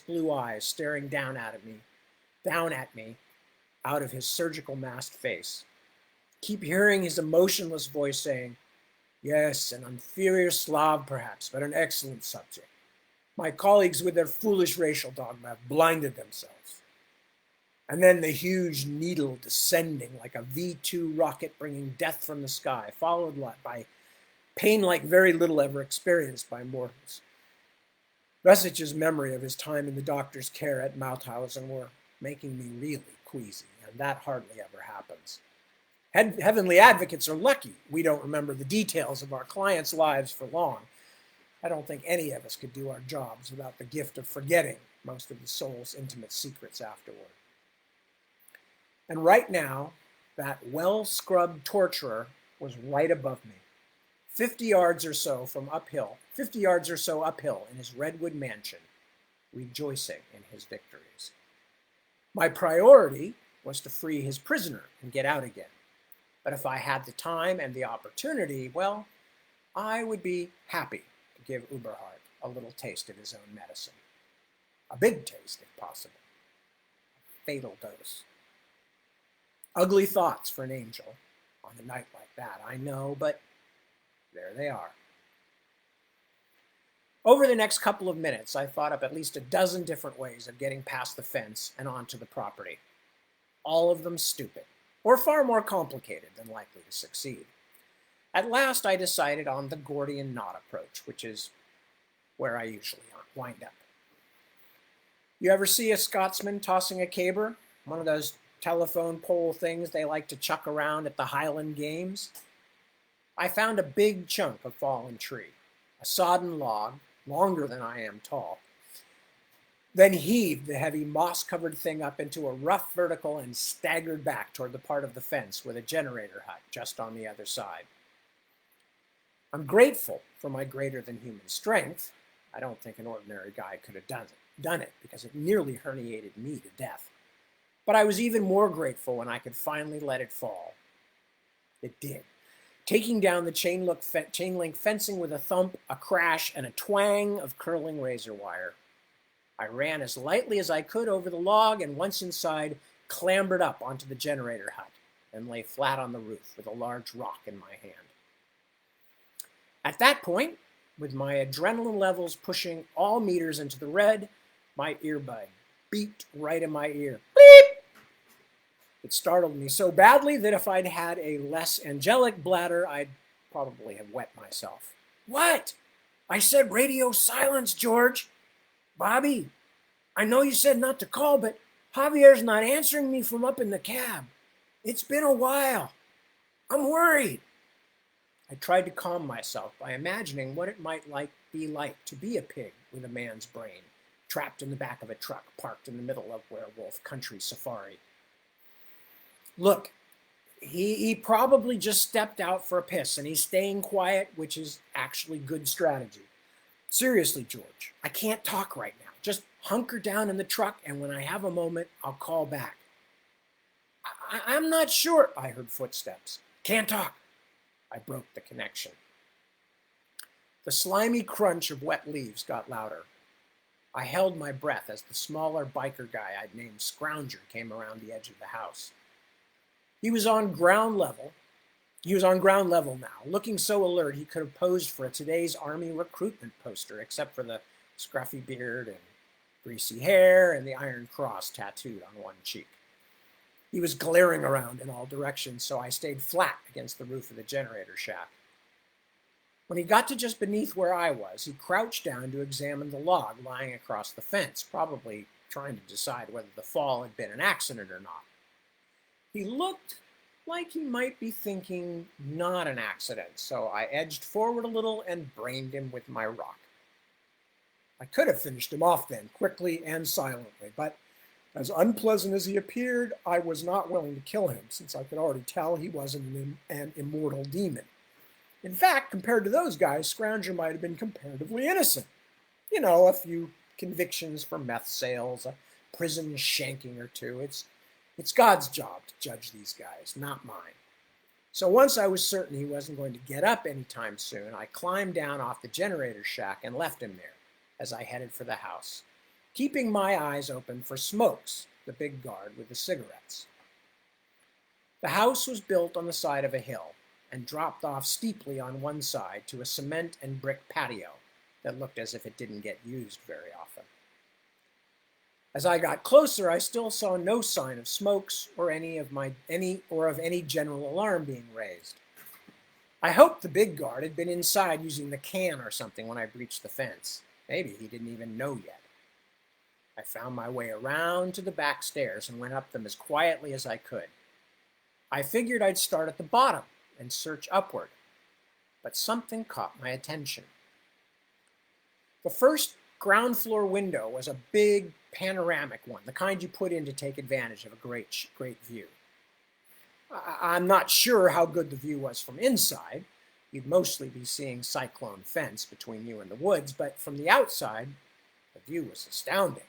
blue eyes staring down at me, out of his surgical masked face. Keep hearing his emotionless voice saying, "Yes, an inferior Slav perhaps, but an excellent subject. My colleagues with their foolish racial dogma have blinded themselves." And then the huge needle descending like a V-2 rocket bringing death from the sky, followed by pain like very little ever experienced by mortals. Vesich's memory of his time in the doctor's care at Mauthausen were making me really queasy, and that hardly ever happens. Heavenly advocates are lucky we don't remember the details of our clients' lives for long. I don't think any of us could do our jobs without the gift of forgetting most of the soul's intimate secrets afterward. And right now, that well-scrubbed torturer was right above me, 50 yards or so uphill in his redwood mansion, rejoicing in his victories. My priority was to free his prisoner and get out again. But if I had the time and the opportunity, well, I would be happy to give Eberhard a little taste of his own medicine. A big taste, if possible. A fatal dose. Ugly thoughts for an angel on a night like that, I know, but there they are. Over the next couple of minutes, I thought up at least a dozen different ways of getting past the fence and onto the property. All of them stupid, or far more complicated than likely to succeed. At last, I decided on the Gordian knot approach, which is where I usually wind up. You ever see a Scotsman tossing a caber? One of those telephone pole things they like to chuck around at the Highland Games? I found a big chunk of fallen tree, a sodden log, longer than I am tall, then heaved the heavy moss-covered thing up into a rough vertical and staggered back toward the part of the fence with a generator hut just on the other side. I'm grateful for my greater-than-human strength. I don't think an ordinary guy could have done it because it nearly herniated me to death. But I was even more grateful when I could finally let it fall. It did, taking down the chain link fencing with a thump, a crash, and a twang of curling razor wire. I ran as lightly as I could over the log and once inside, clambered up onto the generator hut and lay flat on the roof with a large rock in my hand. At that point, with my adrenaline levels pushing all meters into the red, my earbud beeped right in my ear. Beep! It startled me so badly that if I'd had a less angelic bladder, I'd probably have wet myself. What? I said radio silence, George. Bobby, I know you said not to call, but Javier's not answering me from up in the cab. It's been a while. I'm worried. I tried to calm myself by imagining what it might be like to be a pig with a man's brain, trapped in the back of a truck parked in the middle of werewolf country safari. Look, he probably just stepped out for a piss and he's staying quiet, which is actually good strategy. Seriously, George, I can't talk right now. Just hunker down in the truck, and when I have a moment, I'll call back. I'm not sure. I heard footsteps. Can't talk. I broke the connection. The slimy crunch of wet leaves got louder. I held my breath as the smaller biker guy I'd named Scrounger came around the edge of the house. He was on ground level now, looking so alert he could have posed for a today's Army recruitment poster, except for the scruffy beard and greasy hair and the Iron Cross tattooed on one cheek. He was glaring around in all directions, so I stayed flat against the roof of the generator shack. When he got to just beneath where I was, he crouched down to examine the log lying across the fence, probably trying to decide whether the fall had been an accident or not. He looked like he might be thinking not an accident, so I edged forward a little and brained him with my rock. I could have finished him off then, quickly and silently, but as unpleasant as he appeared, I was not willing to kill him, since I could already tell he wasn't an immortal demon. In fact, compared to those guys, Scrounger might have been comparatively innocent. You know, a few convictions for meth sales, a prison shanking or two. It's God's job to judge these guys, not mine. So once I was certain he wasn't going to get up anytime soon, I climbed down off the generator shack and left him there as I headed for the house, keeping my eyes open for Smokes, the big guard with the cigarettes. The house was built on the side of a hill and dropped off steeply on one side to a cement and brick patio that looked as if it didn't get used very often. As I got closer, I still saw no sign of Smokes or of any general alarm being raised. I hoped the big guard had been inside using the can or something when I breached the fence. Maybe he didn't even know yet. I found my way around to the back stairs and went up them as quietly as I could. I figured I'd start at the bottom and search upward, but something caught my attention. The first ground floor window was a big panoramic one, the kind you put in to take advantage of a great view. I'm not sure how good the view was from inside. You'd mostly be seeing cyclone fence between you and the woods, but from the outside, the view was astounding.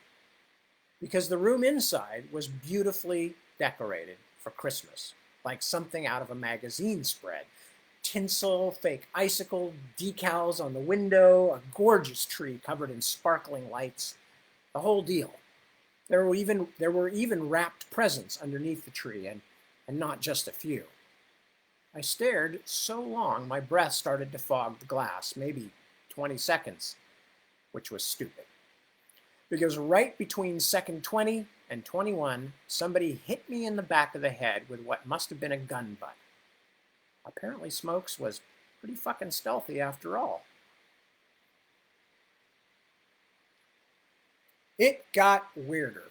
Because the room inside was beautifully decorated for Christmas, like something out of a magazine spread. Tinsel, fake icicle decals on the window, a gorgeous tree covered in sparkling lights, the whole deal. There were even wrapped presents underneath the tree, and not just a few. I stared so long my breath started to fog the glass, maybe 20 seconds, which was stupid. Because right between second 20 and 21, somebody hit me in the back of the head with what must have been a gun butt. Apparently Smokes was pretty fucking stealthy after all. It got weirder,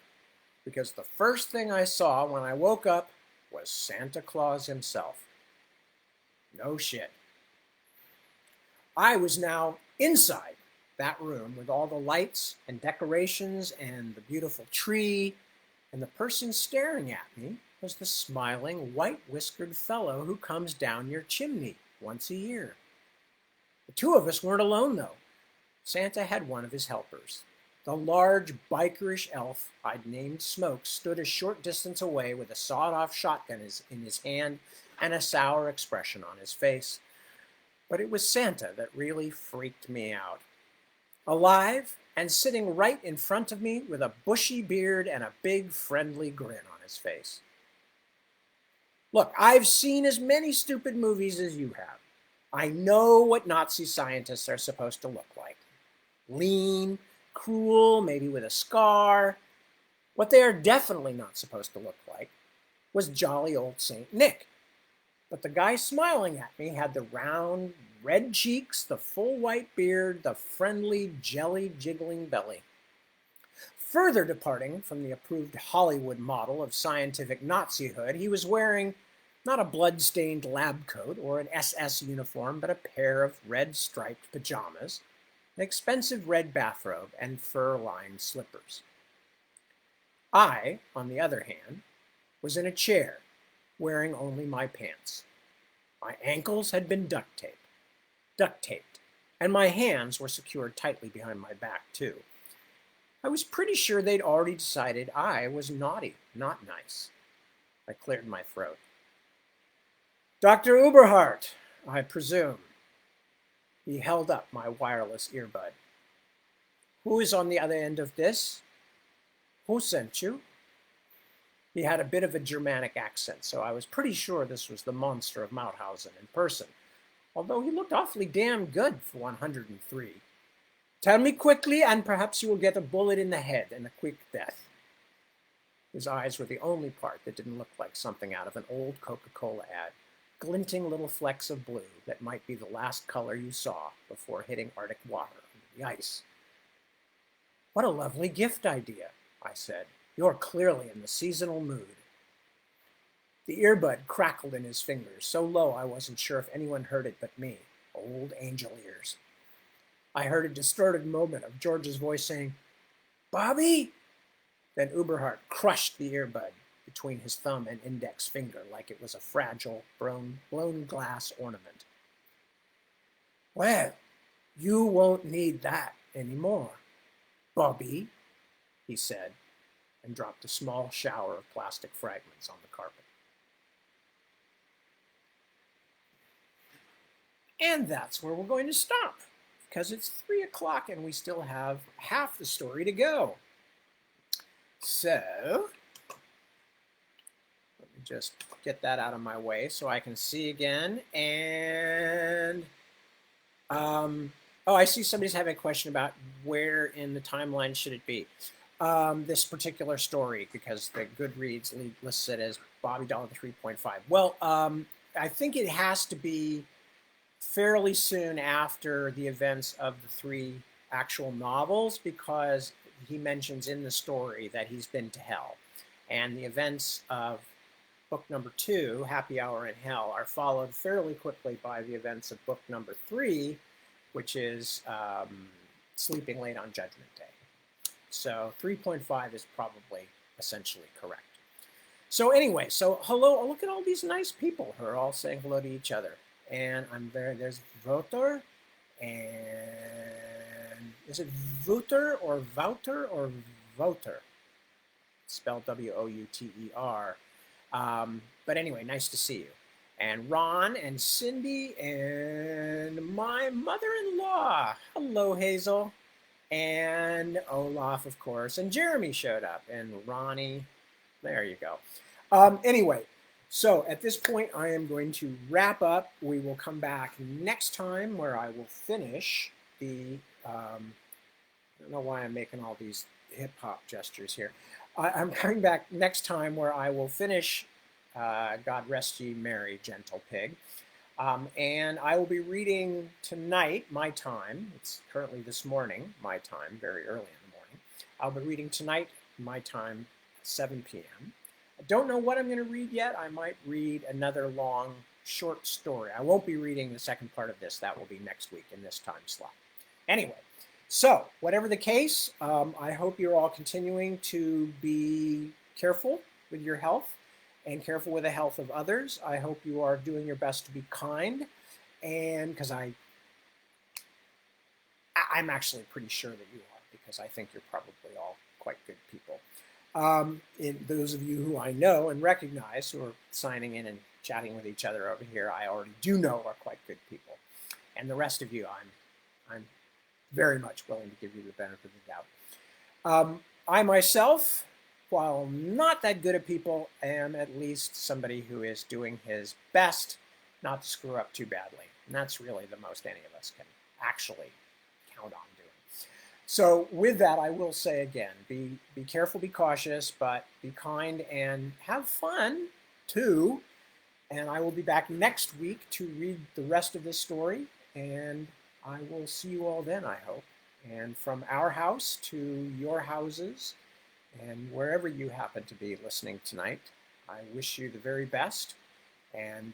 because the first thing I saw when I woke up was Santa Claus himself. No shit. I was now inside that room with all the lights and decorations and the beautiful tree, and the person staring at me was the smiling, white-whiskered fellow who comes down your chimney once a year. The two of us weren't alone, though. Santa had one of his helpers. The large, bikerish elf I'd named Smokes stood a short distance away with a sawed-off shotgun in his hand and a sour expression on his face. But it was Santa that really freaked me out. Alive and sitting right in front of me with a bushy beard and a big, friendly grin on his face. Look, I've seen as many stupid movies as you have. I know what Nazi scientists are supposed to look like. Lean, cruel, maybe with a scar. What they are definitely not supposed to look like was jolly old Saint Nick. But the guy smiling at me had the round, red cheeks, the full white beard, the friendly, jelly-jiggling belly. Further departing from the approved Hollywood model of scientific Nazihood, he was wearing not a blood-stained lab coat or an SS uniform, but a pair of red-striped pajamas, an expensive red bathrobe, and fur-lined slippers. I, on the other hand, was in a chair, wearing only my pants. My ankles had been duct taped, and my hands were secured tightly behind my back, too. I was pretty sure they'd already decided I was naughty, not nice. I cleared my throat. Dr. Uberhardt, I presume. He held up my wireless earbud. Who is on the other end of this? Who sent you? He had a bit of a Germanic accent, so I was pretty sure this was the monster of Mauthausen in person, although he looked awfully damn good for 103. Tell me quickly, and perhaps you will get a bullet in the head and a quick death. His eyes were the only part that didn't look like something out of an old Coca-Cola ad, glinting little flecks of blue that might be the last color you saw before hitting Arctic water under the ice. What a lovely gift idea, I said. You're clearly in the seasonal mood. The earbud crackled in his fingers, so low I wasn't sure if anyone heard it but me. Old angel ears. I heard a distorted moment of George's voice saying, Bobby? Then Uberhardt crushed the earbud between his thumb and index finger like it was a fragile, blown glass ornament. Well, you won't need that anymore, Bobby, he said, and dropped a small shower of plastic fragments on the carpet. And that's where we're going to stop, because it's 3 o'clock and we still have half the story to go. So, let me just get that out of my way so I can see again. And, oh, I see somebody's having a question about where in the timeline should it be. This particular story, because the Goodreads lists it as Bobby Dollar 3.5. Well, I think it has to be fairly soon after the events of the 3 actual novels because he mentions in the story that he's been to hell. And the events of book number 2, Happy Hour in Hell, are followed fairly quickly by the events of book number 3, which is Sleeping Late on Judgment Day. So 3.5 is probably essentially correct. So anyway, so hello, look at all these nice people who are all saying hello to each other. And there's Voter, and is it Wouter or Voter? Spelled W-O-U-T-E-R. But anyway, nice to see you. And Ron and Cindy and my mother-in-law. Hello, Hazel. And Olaf, of course. And Jeremy showed up. And Ronnie. There you go. Anyway, so at this point, I am going to wrap up. We will come back next time where I will finish the, I don't know why I'm making all these hip hop gestures here. I'm coming back next time where I will finish God Rest Ye Merry Gentle Pig. And I will be reading tonight, my time. It's currently this morning, my time, very early in the morning. I'll be reading tonight, my time, 7 p.m. I don't know what I'm going to read yet. I might read another long, short story. I won't be reading the second part of this. That will be next week in this time slot. Anyway, so whatever the case, I hope you're all continuing to be careful with your health and careful with the health of others. I hope you are doing your best to be kind, and because I'm actually pretty sure that you are, because I think you're probably all quite good people. In those of you who I know and recognize who are signing in and chatting with each other over here, I already do know are quite good people. And the rest of you, I'm very much willing to give you the benefit of the doubt. I myself, while not that good at people, am at least somebody who is doing his best not to screw up too badly. And that's really the most any of us can actually count on doing. So with that, I will say again, be careful, be cautious, but be kind and have fun too. And I will be back next week to read the rest of this story, and I will see you all then, I hope. And from our house to your houses, and wherever you happen to be listening tonight, I wish you the very best, and